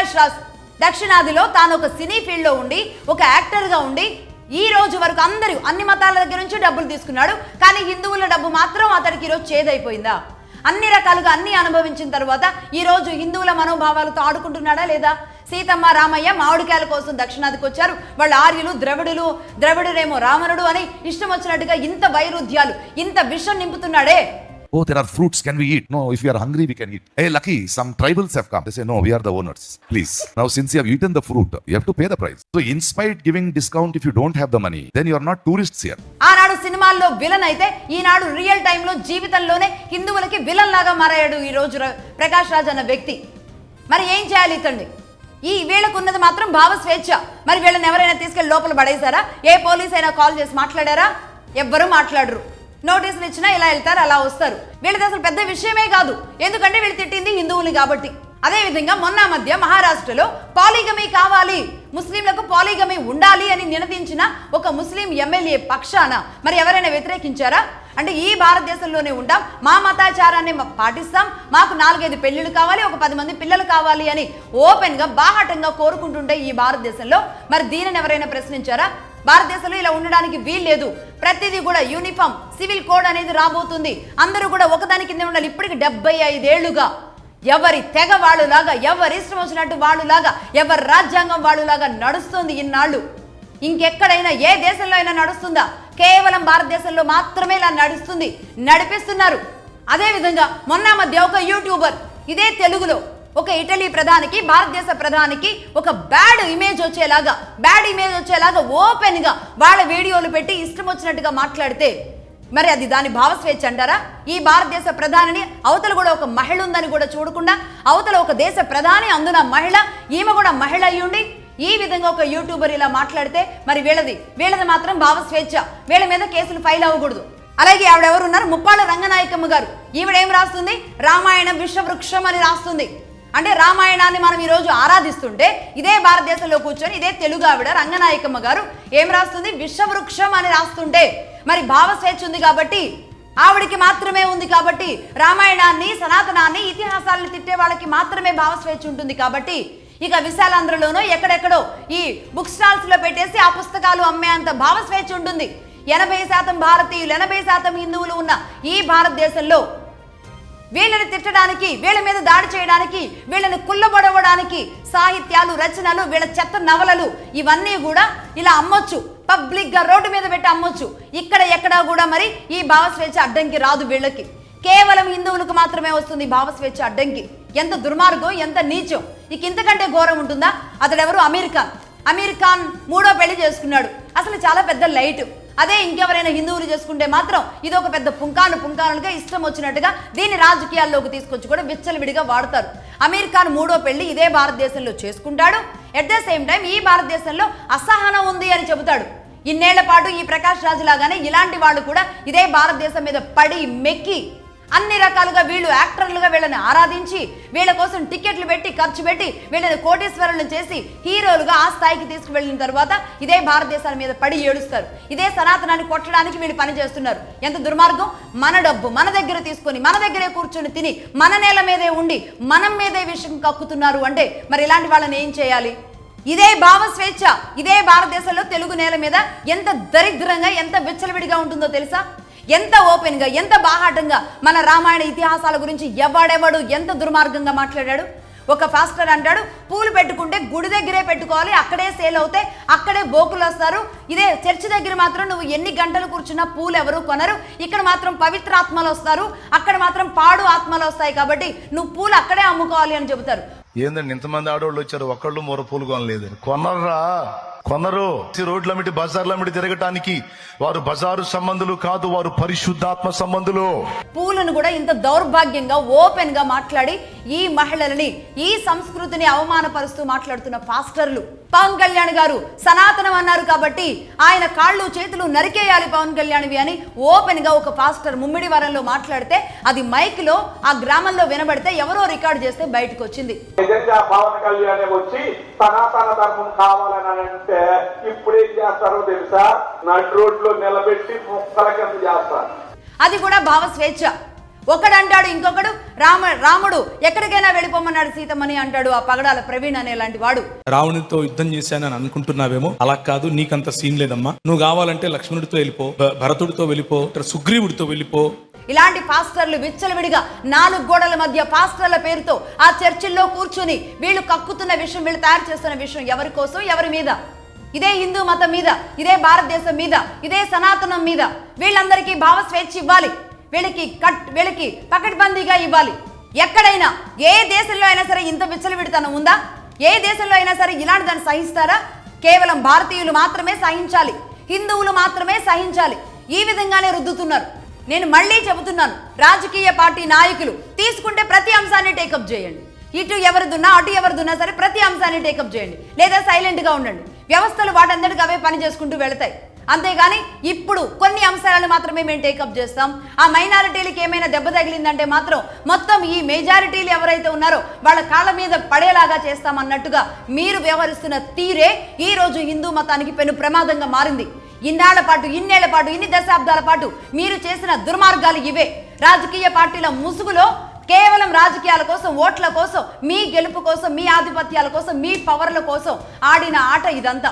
ప్రకాష్ రాజ్ దక్షిణాదిలో తాను ఒక సినీ ఫీల్డ్ లో ఉండి ఒక యాక్టర్ గా ఉండి ఈ రోజు వరకు అందరూ అన్ని మతాల దగ్గర నుంచి డబ్బులు తీసుకున్నాడు. కానీ హిందువుల డబ్బు మాత్రం అతడికి ఈరోజు చేదైపోయిందా? అన్ని రకాలుగా అన్ని అనుభవించిన తర్వాత ఈ రోజు హిందువుల మనోభావాలతో ఆడుకుంటున్నాడా లేదా? సీతమ్మ రామయ్య మామిడికాయల కోసం దక్షిణాదికి వచ్చారు. వాళ్ళ ఆర్యులు ద్రవిడుడేమో రావణుడు అని ఇష్టం వచ్చినట్టుగా ఇంత వైరుధ్యాలు ఇంత విషం నింపుతున్నాడే. Oh, there are fruits. Can we eat? No, if you are hungry, we can eat. Hey, lucky, some tribals have come. They say, no, we are the owners. Please. Now, since you have eaten the fruit, you have to pay the price. So, in spite giving discount if you don't have the money, then you are not tourists here. ఆనాడు సినిమాల్లో villain అయితే ఈనాడు real time లో జీవితంలోనే హిందువులకి villain లాగా మారాడు ఈ రోజు ప్రకాష్ రాజ్ అన్న వ్యక్తి. మరి ఏం చేయాలి ఇతన్ని? ఈ వీళ్ళకున్నది మాత్రం భావ స్వేచ్ఛ. మరి వీళ్ళని ఎవరైనా తీసుకెళ్లి లోపల పడేశారా? ఏ పోలీస్ అయినా కాల్ చేసి మాట్లాడారా? ఎవ్వరూ మాట్లాడరు. నోటీసులు ఇచ్చినా ఇలా వెళ్తారు, అలా వస్తారు. వీళ్ళది అసలు పెద్ద విషయమే కాదు. ఎందుకంటే వీళ్ళు తిట్టింది హిందువులు కాబట్టి. అదే విధంగా మొన్న మధ్య మహారాష్ట్రలో పాలిగమీ కావాలి, ముస్లింలకు పాలిగమీ ఉండాలి అని నినదించిన ఒక ముస్లిం ఎమ్మెల్యే పక్షాన మరి ఎవరైనా వ్యతిరేకించారా? అంటే ఈ భారతదేశంలోనే ఉంటాం, మా మతాచారాన్ని పాటిస్తాం, మాకు 4-5 పెళ్లిళ్ళు కావాలి, ఒక 10 మంది పిల్లలు కావాలి అని ఓపెన్ గా బాహాటంగా కోరుకుంటుంటే ఈ భారతదేశంలో మరి దీనిని ఎవరైనా ప్రశ్నించారా? భారతదేశంలో ఇలా ఉండడానికి వీల్లేదు. ప్రతిదీ కూడా యూనిఫామ్ సివిల్ కోడ్ అనేది రాబోతుంది. అందరూ కూడా ఒకదాని కింద ఉండాలి. ఇప్పటికి 75 ఏళ్లుగా ఎవరి తెగ వాళ్ళులాగా, ఎవరి ఇష్టం వచ్చినట్టు వాళ్ళులాగా, ఎవరి రాజ్యాంగం వాళ్ళులాగా నడుస్తుంది ఇన్నాళ్ళు. ఇంకెక్కడైనా ఏ దేశంలో అయినా నడుస్తుందా? కేవలం భారతదేశంలో మాత్రమే ఇలా నడిపిస్తున్నారు. అదే విధంగా మొన్న మధ్య ఒక యూట్యూబర్ ఇదే తెలుగులో ఒక ఇటలీ ప్రధానికి, భారతదేశ ప్రధానికి ఒక బ్యాడ్ ఇమేజ్ వచ్చేలాగా ఓపెన్ గా వాళ్ళ వీడియోలు పెట్టి ఇష్టం వచ్చినట్టుగా మాట్లాడితే మరి అది దాని భావస్వేచ్ఛ అంటారా? ఈ భారతదేశ ప్రధానిని అవతల కూడా ఒక మహిళ ఉందని కూడా చూడకుండా, అవతల ఒక దేశ ప్రధాని అందున మహిళ, ఈమె కూడా మహిళ అయ్యుండి ఈ విధంగా ఒక యూట్యూబర్ ఇలా మాట్లాడితే మరి వీళ్ళది మాత్రం భావస్వేచ్ఛ. వీళ్ళ మీద కేసులు ఫైల్ అవ్వకూడదు. అలాగే ఆవిడెవరు ఉన్నారు? ముప్పాళ్ళ రంగనాయకమ్మ గారు. ఈవిడేం రాస్తుంది? రామాయణం విశ్వవృక్షం అని రాస్తుంది. అంటే రామాయణాన్ని మనం ఈరోజు ఆరాధిస్తుంటే ఇదే భారతదేశంలో కూర్చొని ఇదే తెలుగు ఆవిడ రంగనాయకమ్మ గారు ఏం రాస్తుంది? విశ్వవృక్షం అని రాస్తుంటే మరి భావస్వేచ్ఛ ఉంది కాబట్టి, ఆవిడికి మాత్రమే ఉంది కాబట్టి, రామాయణాన్ని సనాతనాన్ని ఇతిహాసాలను తిట్టే వాళ్ళకి మాత్రమే భావస్వేచ్ఛ ఉంటుంది కాబట్టి ఇక విశాలాంధ్రలోనో ఎక్కడెక్కడో ఈ బుక్ స్టాల్స్ లో పెట్టేసి ఆ పుస్తకాలు అమ్మే అంత భావస్వేచ్ఛ ఉంటుంది. 80% భారతీయులు 80% హిందువులు ఉన్న ఈ భారతదేశంలో వీళ్ళని తిట్టడానికి, వీళ్ళ మీద దాడి చేయడానికి, వీళ్ళని కుల్లబడవడానికి సాహిత్యాలు, రచనలు, వీళ్ళ చెత్త నవలలు ఇవన్నీ కూడా ఇలా అమ్మొచ్చు. పబ్లిక్ గా రోడ్డు మీద పెట్టి అమ్మొచ్చు. ఎక్కడా కూడా మరి ఈ భావస్వేచ్ఛ అడ్డంకి రాదు వీళ్ళకి. కేవలం హిందువులకు మాత్రమే వస్తుంది భావస్వేచ్ఛ అడ్డంకి. ఎంత దుర్మార్గం, ఎంత నీచం! ఇక ఇంతకంటే ఘోరం ఉంటుందా? అతడెవరు? అమీర్ ఖాన్ 3వ పెళ్లి చేసుకున్నాడు. అసలు చాలా పెద్ద లైట్. అదే ఇంకెవరైనా హిందువులు చేసుకుంటే మాత్రం ఇది ఒక పెద్ద పుంకానుగా ఇష్టం వచ్చినట్టుగా దీన్ని రాజకీయాల్లోకి తీసుకొచ్చి కూడా విచ్చలవిడిగా వాడతారు. అమీర్ ఖాన్ 3వ పెళ్లి ఇదే భారతదేశంలో చేసుకుంటాడు. ఎట్ ద సేమ్ టైం ఈ భారతదేశంలో అసహనం ఉంది అని చెబుతాడు. ఇన్నేళ్ల పాటు ఈ ప్రకాష్ రాజ్ లాగానే ఇలాంటి వాళ్ళు కూడా ఇదే భారతదేశం మీద పడి మెక్కి అన్ని రకాలుగా వీళ్ళు యాక్టర్లుగా వీళ్ళని ఆరాధించి వీళ్ళ కోసం టికెట్లు పెట్టి ఖర్చు పెట్టి వీళ్ళని కోటీశ్వరులను చేసి హీరోలుగా ఆ స్థాయికి తీసుకువెళ్ళిన తర్వాత ఇదే భారతదేశాల మీద పడి ఏడుస్తారు. ఇదే సనాతనాన్ని కొట్టడానికి వీళ్ళు పని చేస్తున్నారు. ఎంత దుర్మార్గం! మన డబ్బు మన దగ్గర తీసుకొని మన దగ్గరే కూర్చొని తిని మన నేల మీదే ఉండి మనం మీదే విషయం కక్కుతున్నారు అంటే మరి ఇలాంటి వాళ్ళని ఏం చేయాలి? ఇదే భావస్వేచ్ఛ ఇదే భారతదేశంలో తెలుగు నేల మీద ఎంత దరిద్రంగా, ఎంత విచ్చలవిడిగా ఉంటుందో తెలుసా? ఎంత ఓపెన్ గా, ఎంత బాహాటంగా మన రామాయణ ఇతిహాసాల గురించి ఎవడెవడు ఎంత దుర్మార్గంగా మాట్లాడాడు. ఒక ఫాస్టర్ అంటాడు, పూలు పెట్టుకుంటే గుడి దగ్గరే పెట్టుకోవాలి, అక్కడే సేల్ అవుతాయి, అక్కడే బోకులు వస్తారు. ఇదే చర్చి దగ్గర మాత్రం నువ్వు ఎన్ని గంటలు కూర్చున్నా పూలు ఎవరు కొనరు. ఇక్కడ మాత్రం పవిత్ర ఆత్మలు వస్తారు, అక్కడ మాత్రం పాడు ఆత్మలు వస్తాయి కాబట్టి నువ్వు పూలు అక్కడే అమ్ముకోవాలి అని చెబుతారు. ఏందండి ఇంతమంది ఆడవాళ్ళు వచ్చారు, ఒక్కళ్ళు మూర పూలు కొనలేదు. కొనరు. రోడ్ల మిటి బజార్ల మిటి తిరగటానికి వారు బజారు సంబంధులు కాదు, వారు పరిశుద్ధాత్మ సంబంధులు. పూలను కూడా ఇంత దౌర్భాగ్యంగా ఓపెన్ గా మాట్లాడి ఈ మహిళలని, ఈ సంస్కృతిని అవమానపరుస్తూ మాట్లాడుతున్న పాస్టర్లు. పవన్ కళ్యాణ్ గారు సనాతనం అన్నారు కాబట్టి ఆయన కాళ్ళు చేతులు నరికేయాలి పవన్ కళ్యాణ్వి అని ఓపెన్ గా ఒక పాస్టర్ ముమ్మిడివరంలో మాట్లాడితే అది మైక్ లో ఆ గ్రామంలో వినబడితే ఎవరో రికార్డు చేస్తే బయటకు వచ్చింది. పవన్ కళ్యాణ్ వచ్చి సనాతన ధర్మం కావాలని అంటే ఇప్పుడేం చేస్తారో తెలుసా? నడు రోడ్లో నిలబెట్టి ముక్కల కింద చేస్తారు. అది కూడా భావ స్వేచ్ఛ. ఒకడంటాడు, ఇంకొకడు రాముడు ఎక్కడికైనా వెళ్ళిపోమన్నాడు సీతమ్మని అంటాడు ఆ పగడాల ప్రవీణ్ అనే లాంటి వాడు. రావణుడితో యుద్ధం చేశానని అనుకుంటున్నావేమో, అలా కాదు, నీకంత సీన్ లేదమ్మా. నువ్వు కావాలంటే లక్ష్మణుడితో వెళ్ళిపో, భరతుడితో వెళ్ళిపో, సుగ్రీవుడితో వెళ్ళిపో. ఇలాంటి పాస్టర్లు విచ్చలవిడిగా 4 గోడల మధ్య పాస్టర్ల పేరుతో ఆ చర్చిల్లో కూర్చుని వీళ్ళు కక్కుతున్న విషయం, వీళ్ళు తయారు చేస్తున్న విషయం ఎవరి కోసం, ఎవరి మీద? ఇదే హిందూ మతం మీద, ఇదే భారతదేశం మీద, ఇదే సనాతనం మీద. వీళ్ళందరికీ భావ స్వేచ్ఛ ఇవ్వాలి, వీళ్ళకి పకడ్బందీగా ఇవ్వాలి. ఎక్కడైనా ఏ దేశంలో అయినా సరే ఇంత విచ్చలవిడితనం ఉందా? ఏ దేశంలో అయినా సరే ఇలాంటి దాన్ని సహిస్తారా? కేవలం భారతీయులు మాత్రమే సహించాలి, హిందువులు మాత్రమే సహించాలి. ఈ విధంగానే రుద్దుతున్నారు. నేను మళ్ళీ చెబుతున్నాను, రాజకీయ పార్టీ నాయకులు తీసుకుంటే ప్రతి అంశాన్ని టేకప్ చేయండి. ఇటు ఎవరిదున్నా అటు ఎవరిదున్నా సరే ప్రతి అంశాన్ని టేకప్ చేయండి, లేదా సైలెంట్గా ఉండండి. వ్యవస్థలు వాటందరికీ అవే పని చేసుకుంటూ వెళతాయి. అంతేగాని ఇప్పుడు కొన్ని అంశాలను మాత్రమే మేము టేకప్ చేస్తాం, ఆ మైనారిటీలకి ఏమైనా దెబ్బ తగిలిందంటే మాత్రం మొత్తం ఈ మెజారిటీలు ఎవరైతే ఉన్నారో వాళ్ళ కాళ్ళ మీద పడేలాగా చేస్తామన్నట్టుగా మీరు వ్యవహరిస్తున్న తీరే ఈ రోజు హిందూ మతానికి పెను ప్రమాదంగా మారింది. ఇన్నేళ్ల పాటు ఇన్ని దశాబ్దాల పాటు మీరు చేసిన దుర్మార్గాలు ఇవే. రాజకీయ పార్టీల ముసుగులో కేవలం రాజకీయాల కోసం, ఓట్ల కోసం, మీ గెలుపు కోసం, మీ ఆధిపత్యాల కోసం, మీ పవర్ల కోసం ఆడిన ఆట ఇదంతా.